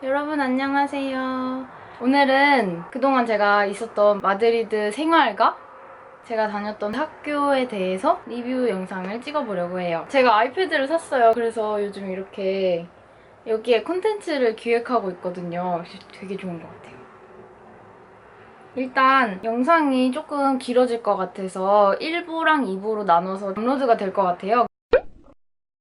여러분 안녕하세요. 오늘은 그동안 제가 있었던 마드리드 생활과 제가 다녔던 학교에 대해서 리뷰 영상을 찍어보려고 해요. 제가 아이패드를 샀어요. 그래서 요즘 이렇게 여기에 콘텐츠를 기획하고 있거든요. 되게 좋은 것 같아요. 일단 영상이 조금 길어질 것 같아서 1부랑 2부로 나눠서 업로드가 될 것 같아요.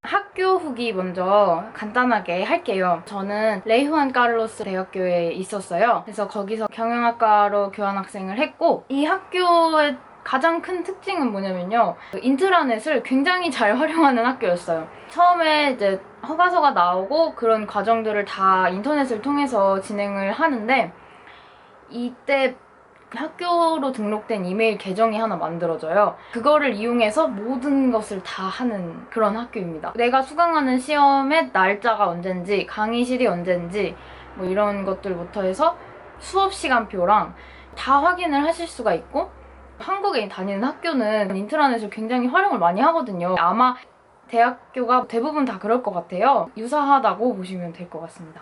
학교 후기 먼저 간단하게 할게요. 저는 레이후안 카를로스 대학교에 있었어요. 그래서 거기서 경영학과로 교환학생을 했고, 이 학교의 가장 큰 특징은 뭐냐면요, 인트라넷을 굉장히 잘 활용하는 학교였어요. 처음에 이제 허가서가 나오고 그런 과정들을 다 인터넷을 통해서 진행을 하는데, 이때 학교로 등록된 이메일 계정이 하나 만들어져요. 그거를 이용해서 모든 것을 다 하는 그런 학교입니다. 내가 수강하는 시험의 날짜가 언젠지, 강의실이 언젠지 뭐 이런 것들부터 해서 수업 시간표랑 다 확인을 하실 수가 있고, 한국에 다니는 학교는 인트라넷을 굉장히 활용을 많이 하거든요. 아마 대학교가 대부분 다 그럴 것 같아요. 유사하다고 보시면 될 것 같습니다.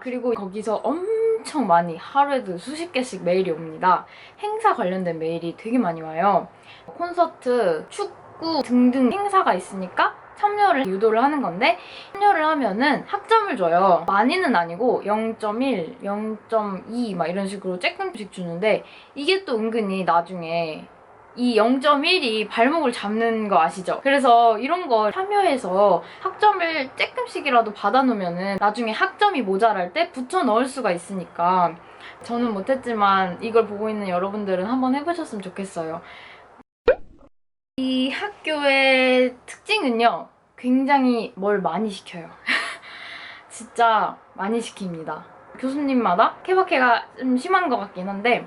그리고 거기서 엄청 많이, 하루에도 수십 개씩 메일이 옵니다. 행사 관련된 메일이 되게 많이 와요. 콘서트, 축구 등등 행사가 있으니까 참여를 유도를 하는 건데, 참여를 하면은 학점을 줘요. 많이는 아니고 0.1, 0.2 막 이런 식으로 조금씩 주는데, 이게 또 은근히 나중에 이 0.1이 발목을 잡는 거 아시죠? 그래서 이런 거 참여해서 학점을 조금씩이라도 받아놓으면은 나중에 학점이 모자랄 때 붙여 넣을 수가 있으니까, 저는 못했지만 이걸 보고 있는 여러분들은 한번 해보셨으면 좋겠어요. 이 학교의 특징은요, 굉장히 뭘 많이 시켜요. 진짜 많이 시킵니다. 교수님마다 케바케가 좀 심한 것 같긴 한데,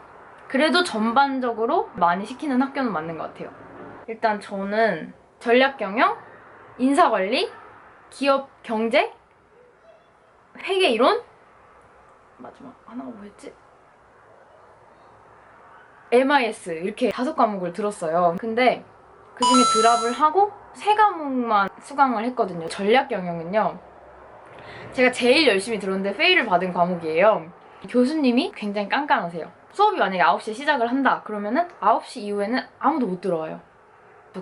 그래도 전반적으로 많이 시키는 학교는 맞는 것 같아요. 일단 저는 전략경영, 인사관리, 기업 경제, 회계 이론, 마지막 하나가 뭐였지? MIS 이렇게 5과목을 들었어요. 근데 그중에 드랍을 하고 3과목만 수강을 했거든요. 전략경영은요, 제가 제일 열심히 들었는데 페일을 받은 과목이에요. 교수님이 굉장히 깐깐하세요. 수업이 만약에 9시에 시작을 한다 그러면은 9시 이후에는 아무도 못 들어와요.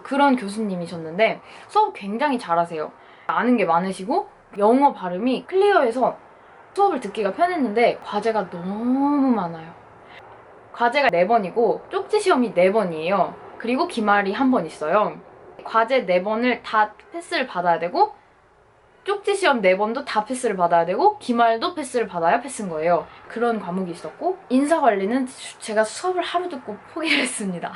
그런 교수님이셨는데 수업 굉장히 잘하세요. 아는 게 많으시고 영어 발음이 클리어해서 수업을 듣기가 편했는데, 과제가 너무 많아요. 과제가 4번이고 쪽지 시험이 4번이에요. 그리고 기말이 1번 있어요. 과제 4번을 다 패스를 받아야 되고, 쪽지 시험 4번도 다 패스를 받아야 되고, 기말도 패스를 받아야 패스인 거예요. 그런 과목이 있었고, 인사관리는 제가 수업을 하루 듣고 포기를 했습니다.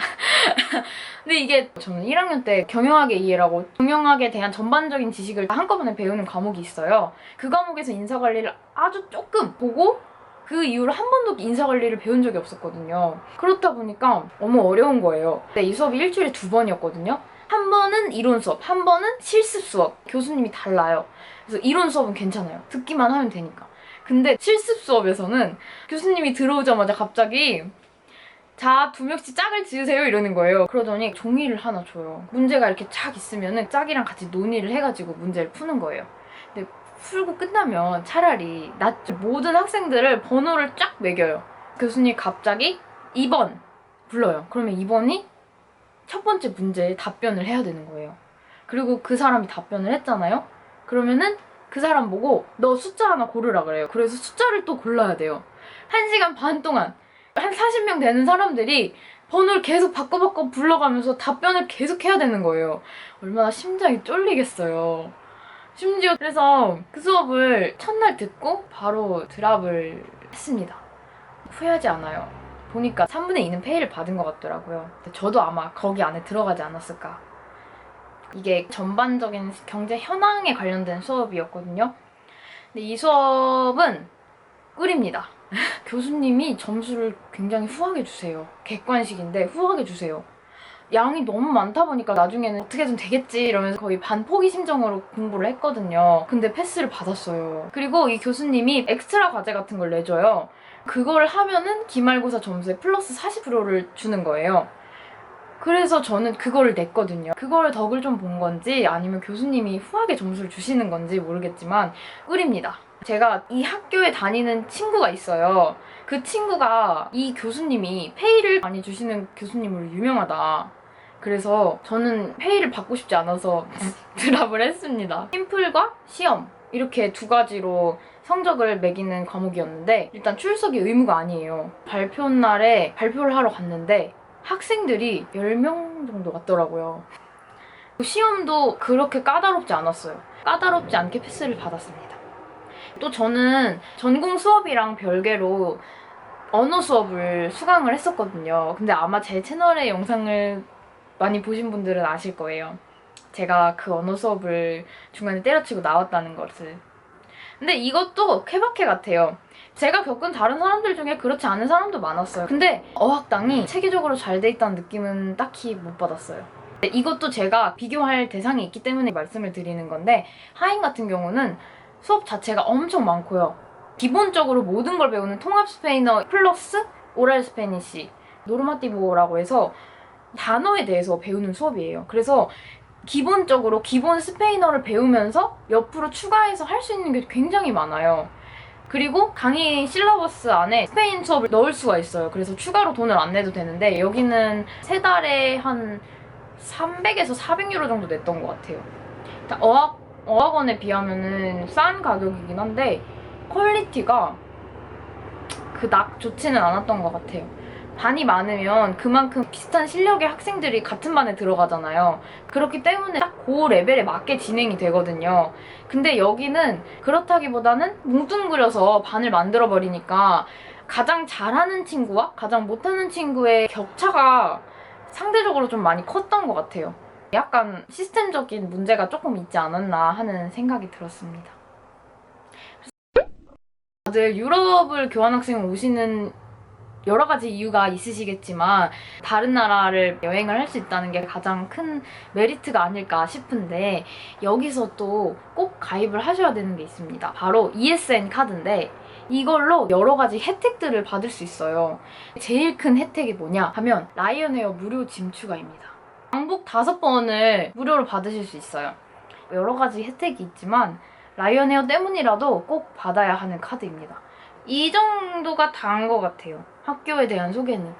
근데 이게 저는 1학년 때 경영학의 이해라고, 경영학에 대한 전반적인 지식을 다 한꺼번에 배우는 과목이 있어요. 그 과목에서 인사관리를 아주 조금 보고 그 이후로 한 번도 인사관리를 배운 적이 없었거든요. 그렇다 보니까 너무 어려운 거예요. 근데 이 수업이 일주일에 2번이었거든요. 한 번은 이론 수업, 한 번은 실습 수업. 교수님이 달라요. 그래서 이론 수업은 괜찮아요. 듣기만 하면 되니까. 근데 실습 수업에서는 교수님이 들어오자마자 갑자기 자, 2명씩 짝을 지으세요 이러는 거예요. 그러더니 종이를 하나 줘요. 문제가 이렇게 쫙 있으면은 짝이랑 같이 논의를 해가지고 문제를 푸는 거예요. 근데 풀고 끝나면 차라리 모든 학생들을 번호를 쫙 매겨요. 교수님 갑자기 2번 불러요. 그러면 2번이 첫 번째 문제에 답변을 해야 되는 거예요. 그리고 그 사람이 답변을 했잖아요? 그러면은 그 사람 보고 너 숫자 하나 고르라 그래요. 그래서 숫자를 또 골라야 돼요. 1시간 반 동안 한 40명 되는 사람들이 번호를 계속 바꿔 불러가면서 답변을 계속 해야 되는 거예요. 얼마나 심장이 쫄리겠어요. 심지어 그래서 그 수업을 첫날 듣고 바로 드랍을 했습니다. 후회하지 않아요. 보니까 3분의 2는 페이를 받은 것 같더라고요. 저도 아마 거기 안에 들어가지 않았을까. 이게 전반적인 경제 현황에 관련된 수업이었거든요. 근데 이 수업은 꿀입니다. 교수님이 점수를 굉장히 후하게 주세요. 객관식인데 후하게 주세요. 양이 너무 많다 보니까 나중에는 어떻게든 되겠지 이러면서 거의 반포기 심정으로 공부를 했거든요. 근데 패스를 받았어요. 그리고 이 교수님이 엑스트라 과제 같은 걸 내줘요. 그걸 하면은 기말고사 점수에 플러스 40%를 주는 거예요. 그래서 저는 그거를 냈거든요. 그걸 덕을 좀 본 건지 아니면 교수님이 후하게 점수를 주시는 건지 모르겠지만 꿀입니다. 제가 이 학교에 다니는 친구가 있어요. 그 친구가 이 교수님이 페이를 많이 주시는 교수님으로 유명하다. 그래서 저는 페이를 받고 싶지 않아서 드랍을 했습니다. 팀플과 시험 이렇게 두 가지로 성적을 매기는 과목이었는데 일단 출석이 의무가 아니에요. 발표 날에 발표를 하러 갔는데 학생들이 10명 정도 왔더라고요. 시험도 그렇게 까다롭지 않았어요. 까다롭지 않게 패스를 받았습니다. 또 저는 전공 수업이랑 별개로 언어 수업을 수강을 했었거든요. 근데 아마 제 채널의 영상을 많이 보신 분들은 아실 거예요. 제가 그 언어 수업을 중간에 때려치고 나왔다는 것을. 근데 이것도 케바케 같아요. 제가 겪은 다른 사람들 중에 그렇지 않은 사람도 많았어요. 근데 어학당이 체계적으로 잘 돼 있다는 느낌은 딱히 못 받았어요. 이것도 제가 비교할 대상이 있기 때문에 말씀을 드리는 건데 하인 같은 경우는 수업 자체가 엄청 많고요. 기본적으로 모든 걸 배우는 통합 스페인어 플러스 오랄 스페니쉬, 노르마티보라고 해서 단어에 대해서 배우는 수업이에요. 그래서 기본적으로 기본 스페인어를 배우면서 옆으로 추가해서 할 수 있는 게 굉장히 많아요. 그리고 강의 실러버스 안에 스페인 수업을 넣을 수가 있어요. 그래서 추가로 돈을 안 내도 되는데 여기는 3달에 한 300에서 400유로 정도 냈던 것 같아요. 어학원에 비하면은 싼 가격이긴 한데 퀄리티가 그닥 좋지는 않았던 것 같아요. 반이 많으면 그만큼 비슷한 실력의 학생들이 같은 반에 들어가잖아요. 그렇기 때문에 딱 그 레벨에 맞게 진행이 되거든요. 근데 여기는 그렇다기보다는 뭉뚱그려서 반을 만들어버리니까 가장 잘하는 친구와 가장 못하는 친구의 격차가 상대적으로 좀 많이 컸던 것 같아요. 약간 시스템적인 문제가 조금 있지 않았나 하는 생각이 들었습니다. 다들 유럽을 교환학생 오시는 여러 가지 이유가 있으시겠지만 다른 나라를 여행을 할 수 있다는 게 가장 큰 메리트가 아닐까 싶은데 여기서 또 꼭 가입을 하셔야 되는 게 있습니다. 바로 ESN 카드인데 이걸로 여러 가지 혜택들을 받을 수 있어요. 제일 큰 혜택이 뭐냐 하면 라이언에어 무료 짐 추가입니다. 왕복 5번을 무료로 받으실 수 있어요. 여러 가지 혜택이 있지만 라이언에어 때문이라도 꼭 받아야 하는 카드입니다. 이 정도가 다인 것 같아요. 학교에 대한 소개는.